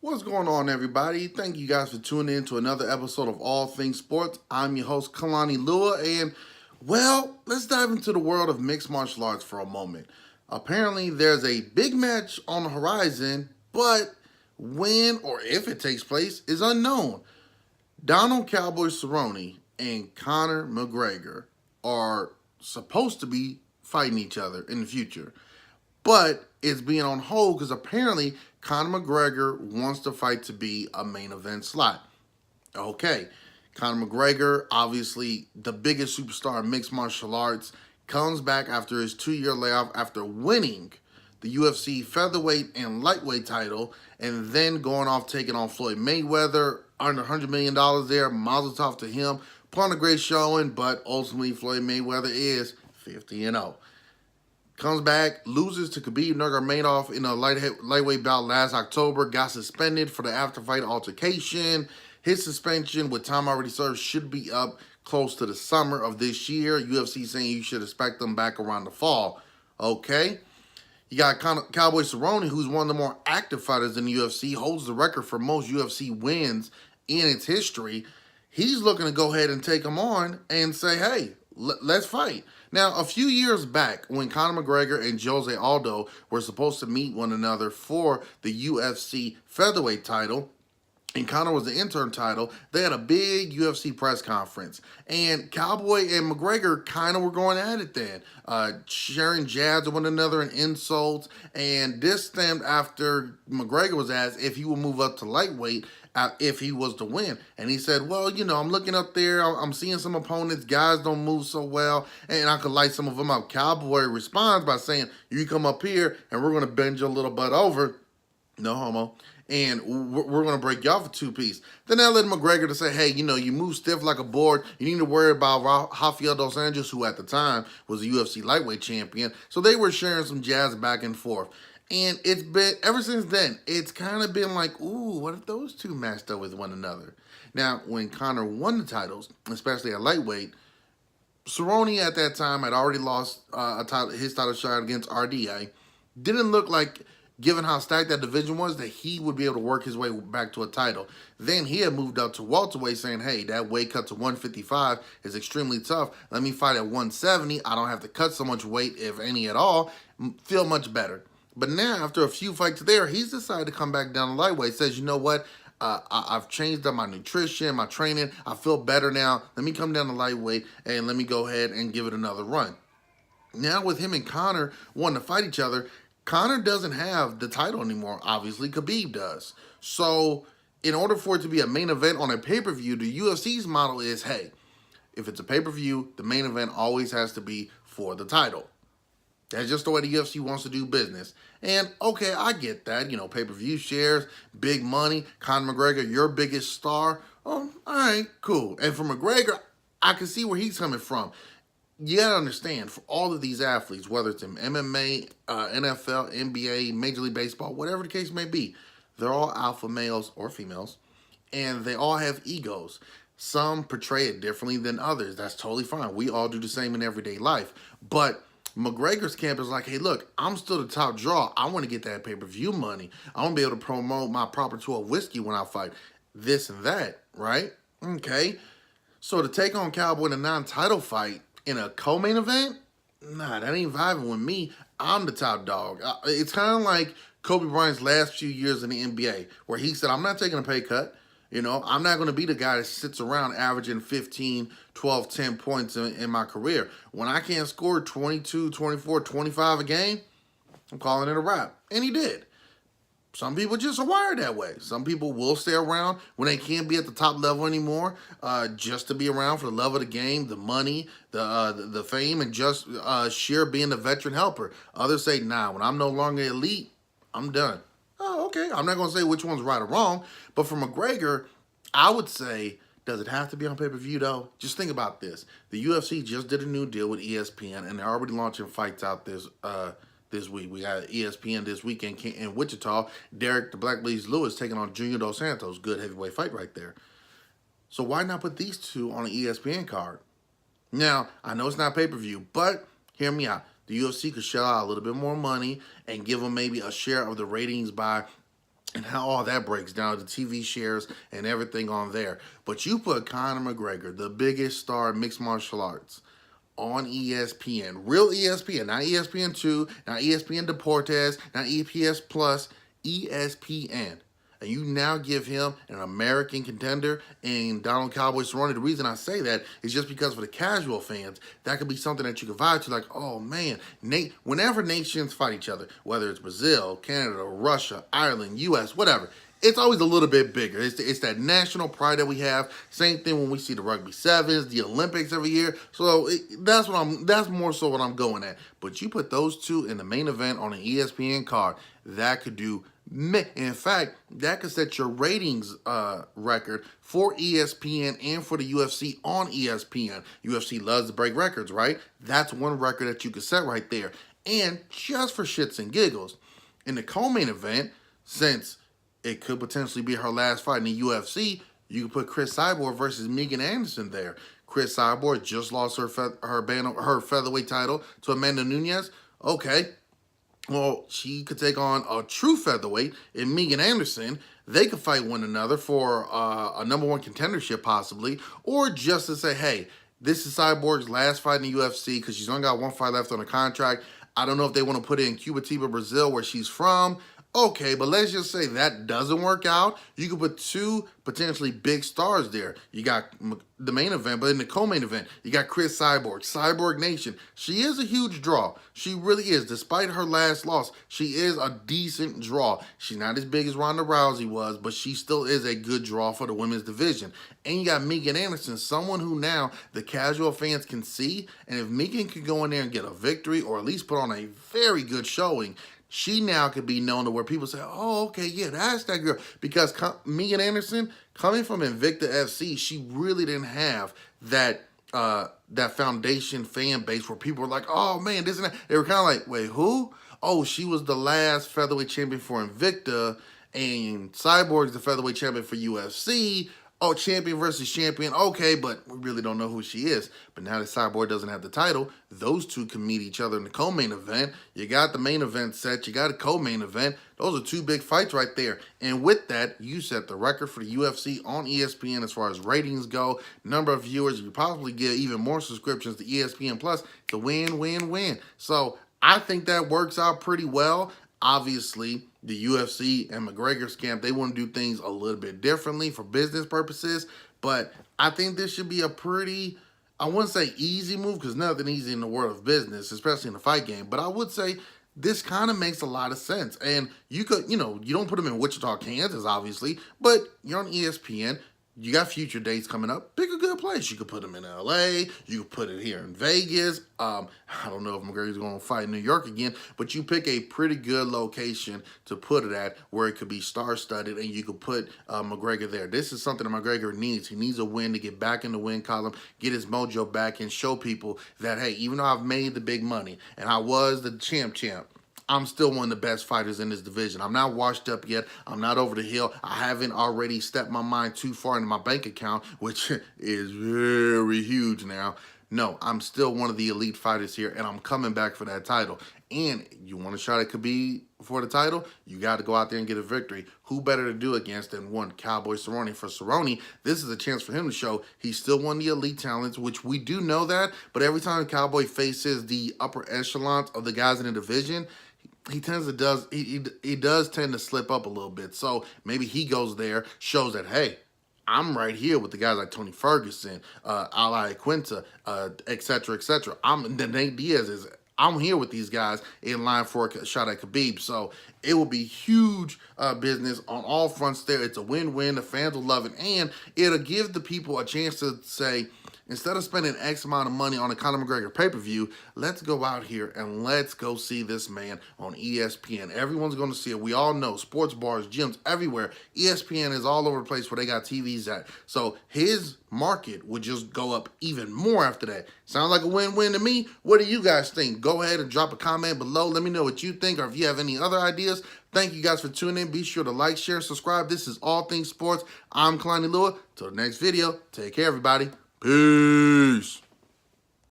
What's going on, everybody? Thank you guys for tuning in to another episode of All Things Sports. I'm your host, Kalani Lua, and let's dive into the world of mixed martial arts for a moment. Apparently, there's a big match on the horizon, but when or if it takes place is unknown. Donald Cowboy Cerrone and Conor McGregor are supposed to be fighting each other in the future, but it's being on hold because apparently Conor McGregor wants the fight to be a main event slot. Okay, Conor McGregor, obviously the biggest superstar in mixed martial arts, comes back after his 2 year layoff after winning the UFC featherweight and lightweight title, and then going off taking on Floyd Mayweather, under $100 million there. Mazel tov to him. Put on a great showing, but ultimately Floyd Mayweather is 50-0. Comes back, loses to Khabib Nurmagomedov in a lightweight bout last October. Got suspended for the after-fight altercation. His suspension, with time already served, should be up close to the summer of this year. UFC saying you should expect them back around the fall. Okay. You got Cowboy Cerrone, who's one of the more active fighters in the UFC, holds the record for most UFC wins in its history. He's looking to go ahead and take him on and say, hey, let's fight. Now, a few years back, when Conor McGregor and Jose Aldo were supposed to meet one another for the UFC featherweight title, and Conor was the interim title, they had a big UFC press conference. And Cowboy and McGregor kind of were going at it then, sharing jabs at one another and insults. And this stemmed after McGregor was asked if he would move up to lightweight if he was to win. And he said, well, I'm looking up there. I'm seeing some opponents. Guys don't move so well. And I could light some of them up. Cowboy responds by saying, you come up here and we're going to bend you a little butt over. No homo. And we're going to break you off a two-piece. Then that led McGregor to say, hey, you move stiff like a board. You need to worry about Rafael dos Anjos, who at the time was a UFC lightweight champion. So they were sharing some jabs back and forth. And it's been, ever since then, it's kind of been like, ooh, what if those two matched up with one another? Now, when Conor won the titles, especially at lightweight, Cerrone at that time had already lost his title shot against RDA. Didn't look like, given how stacked that division was, that he would be able to work his way back to a title. Then he had moved up to welterweight saying, hey, that weight cut to 155 is extremely tough. Let me fight at 170. I don't have to cut so much weight, if any at all. Feel much better. But now, after a few fights there, he's decided to come back down to lightweight. Says, you know what? I've changed up my nutrition, my training. I feel better now. Let me come down to lightweight and let me go ahead and give it another run. Now with him and Conor wanting to fight each other, Conor doesn't have the title anymore. Obviously, Khabib does. So in order for it to be a main event on a pay-per-view, the UFC's model is, hey, if it's a pay-per-view, the main event always has to be for the title. That's just the way the UFC wants to do business. And, okay, I get that. Pay-per-view shares, big money. Conor McGregor, your biggest star. Oh, all right, cool. And for McGregor, I can see where he's coming from. You got to understand, for all of these athletes, whether it's in MMA, NFL, NBA, Major League Baseball, whatever the case may be, they're all alpha males or females, and they all have egos. Some portray it differently than others. That's totally fine. We all do the same in everyday life. But McGregor's camp is like, hey, look, I'm still the top draw. I want to get that pay-per-view money. I want to be able to promote my proper 12 whiskey when I fight. This and that, right? Okay. So to take on Cowboy in a non-title fight in a co-main event, nah, that ain't vibing with me. I'm the top dog. It's kind of like Kobe Bryant's last few years in the NBA, where he said, I'm not taking a pay cut. I'm not going to be the guy that sits around averaging 15, 12, 10 points in my career. When I can't score 22, 24, 25 a game, I'm calling it a wrap. And he did. Some people just are wired that way. Some people will stay around when they can't be at the top level anymore, just to be around for the love of the game, the money, the fame, and just sheer being the veteran helper. Others say, nah, when I'm no longer elite, I'm done. Oh, okay. I'm not going to say which one's right or wrong, but for McGregor, I would say, does it have to be on pay-per-view, though? Just think about this. The UFC just did a new deal with ESPN, and they're already launching fights out this week. We got ESPN this weekend in Wichita. Derek the Black Blaze Lewis taking on Junior Dos Santos. Good heavyweight fight right there. So why not put these two on an ESPN card? Now, I know it's not pay-per-view, but hear me out. The UFC could shell out a little bit more money and give them maybe a share of the ratings by and how all that breaks down, the TV shares and everything on there. But you put Conor McGregor, the biggest star in mixed martial arts, on ESPN, real ESPN, not ESPN2, not ESPN Deportes, not EPS Plus, ESPN. And you now give him an American contender in Donald Cowboy Cerrone. The reason I say that is just because for the casual fans, that could be something that you could vibe to, like, oh man, whenever nations fight each other, whether it's Brazil, Canada, Russia, Ireland, US, whatever, it's always a little bit bigger. It's that national pride that we have. Same thing when we see the rugby sevens, the Olympics every year. So that's more so what I'm going at. But you put those two in the main event on an ESPN card, that could do. In fact, that could set your ratings record for ESPN and for the UFC on ESPN. UFC loves to break records, right? That's one record that you could set right there. And just for shits and giggles, in the co-main event, since it could potentially be her last fight in the UFC, you could put Chris Cyborg versus Megan Anderson there. Chris Cyborg just lost her featherweight title to Amanda Nunes. Okay. Well, she could take on a true featherweight in Megan Anderson. They could fight one another for a number one contendership possibly, or just to say, hey, this is Cyborg's last fight in the UFC because she's only got one fight left on her contract. I don't know if they want to put it in Curitiba, Brazil, where she's from. Okay, but let's just say that doesn't work out. You could put two potentially big stars there. You got the main event, but in the co-main event, you got Chris Cyborg, Cyborg Nation. She is a huge draw. She really is. Despite her last loss, she is a decent draw. She's not as big as Ronda Rousey was, but she still is a good draw for the women's division. And you got Megan Anderson, someone who now the casual fans can see. And if Megan could go in there and get a victory or at least put on a very good showing, she now could be known to where people say, oh, okay, yeah, that's that girl. Because Megan Anderson, coming from Invicta FC, she really didn't have that that foundation fan base where people were like, oh, man, this and that. They were kind of like, wait, who? Oh, she was the last featherweight champion for Invicta, and Cyborg's the featherweight champion for UFC. Oh, champion versus champion. Okay, but we really don't know who she is. But now that Cyborg doesn't have the title, those two can meet each other in the co-main event. You got the main event set. You got a co-main event. Those are two big fights right there. And with that, you set the record for the UFC on ESPN as far as ratings go, number of viewers. You probably get even more subscriptions to ESPN Plus. It's a win, win, win. So I think that works out pretty well. Obviously, the UFC and McGregor's camp, they want to do things a little bit differently for business purposes. But I think this should be a pretty, I wouldn't say easy move because nothing easy in the world of business, especially in the fight game. But I would say this kind of makes a lot of sense. And you could, you don't put them in Wichita, Kansas, obviously, but you're on ESPN. You got future dates coming up. Pick a good place. You could put them in LA. You could put it here in Vegas. I don't know if McGregor's going to fight in New York again, but you pick a pretty good location to put it at where it could be star-studded, and you could put McGregor there. This is something that McGregor needs. He needs a win to get back in the win column, get his mojo back, and show people that, hey, even though I've made the big money and I was the champ, I'm still one of the best fighters in this division. I'm not washed up yet. I'm not over the hill. I haven't already stepped my mind too far into my bank account, which is very huge now. No, I'm still one of the elite fighters here, and I'm coming back for that title. And you want a shot at Khabib for the title, you got to go out there and get a victory. Who better to do against than one Cowboy Cerrone? For Cerrone, this is a chance for him to show he's still one of the elite talents, which we do know that. But every time Cowboy faces the upper echelons of the guys in the division, he does tend to slip up a little bit. So maybe he goes there, shows that, hey, I'm right here with the guys like Tony Ferguson, Ali Quinta, et cetera, et cetera. Nate Diaz I'm here with these guys in line for a shot at Khabib. So it will be huge business on all fronts there. It's a win-win. The fans will love it. And it'll give the people a chance to say, instead of spending X amount of money on a Conor McGregor pay-per-view, let's go out here and let's go see this man on ESPN. Everyone's going to see it. We all know sports bars, gyms, everywhere. ESPN is all over the place where they got TVs at. So his market would just go up even more after that. Sounds like a win-win to me. What do you guys think? Go ahead and drop a comment below. Let me know what you think, or if you have any other ideas. Thank you guys for tuning in. Be sure to like, share, subscribe. This is All Things Sports. I'm Kalani Lua. Till the next video, take care, everybody. Peace.